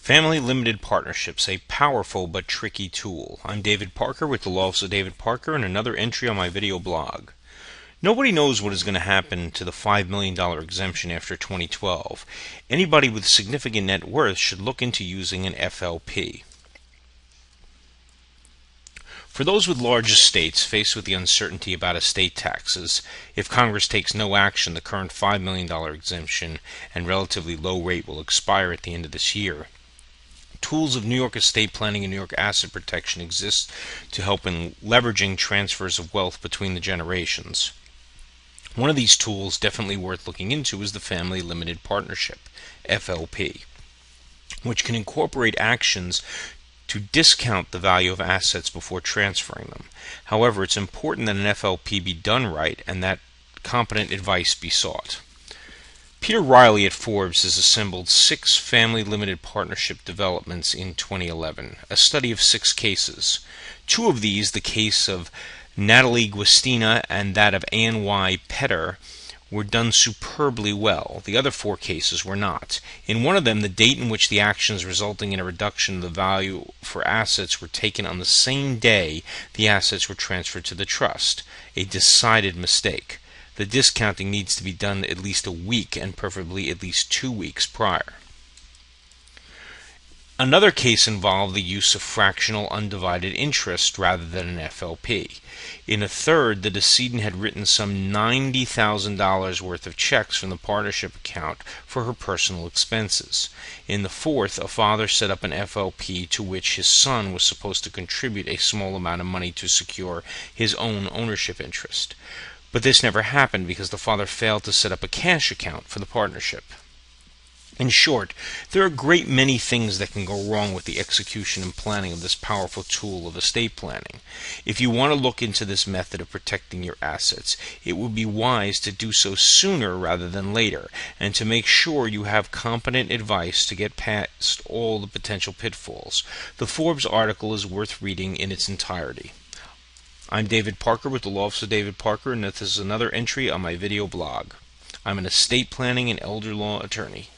Family limited partnerships, a powerful but tricky tool. I'm David Parker with the Law Office of David Parker and another entry on my video blog. Nobody knows what is going to happen to the $5 million exemption after 2012. Anybody with significant net worth should look into using an FLP. For those with large estates faced with the uncertainty about estate taxes, if Congress takes no action, the current $5 million exemption and relatively low rate will expire at the end of this year. Tools of New York estate planning and New York asset protection exist to help in leveraging transfers of wealth between the generations. One of these tools definitely worth looking into is the Family Limited Partnership, FLP, which can incorporate actions to discount the value of assets before transferring them. However, it's important that an FLP be done right and that competent advice be sought. Peter Riley at Forbes has assembled 6 family limited partnership developments in 2011, a study of 6 cases. 2 of these, the case of Natalie Guastina and that of Ann Y. Petter, were done superbly well. The other 4 cases were not. In one of them, the date in which the actions resulting in a reduction of the value for assets were taken on the same day the assets were transferred to the trust, a decided mistake. The discounting needs to be done at least a week and preferably at least 2 weeks prior. Another case involved the use of fractional undivided interest rather than an FLP. In a third, the decedent had written some $90,000 worth of checks from the partnership account for her personal expenses. In the fourth, a father set up an FLP to which his son was supposed to contribute a small amount of money to secure his own ownership interest. But this never happened because the father failed to set up a cash account for the partnership. In short, there are a great many things that can go wrong with the execution and planning of this powerful tool of estate planning. If you want to look into this method of protecting your assets, it would be wise to do so sooner rather than later, and to make sure you have competent advice to get past all the potential pitfalls. The Forbes article is worth reading in its entirety. I'm David Parker with the Law Office of David Parker, and this is another entry on my video blog. I'm an estate planning and elder law attorney.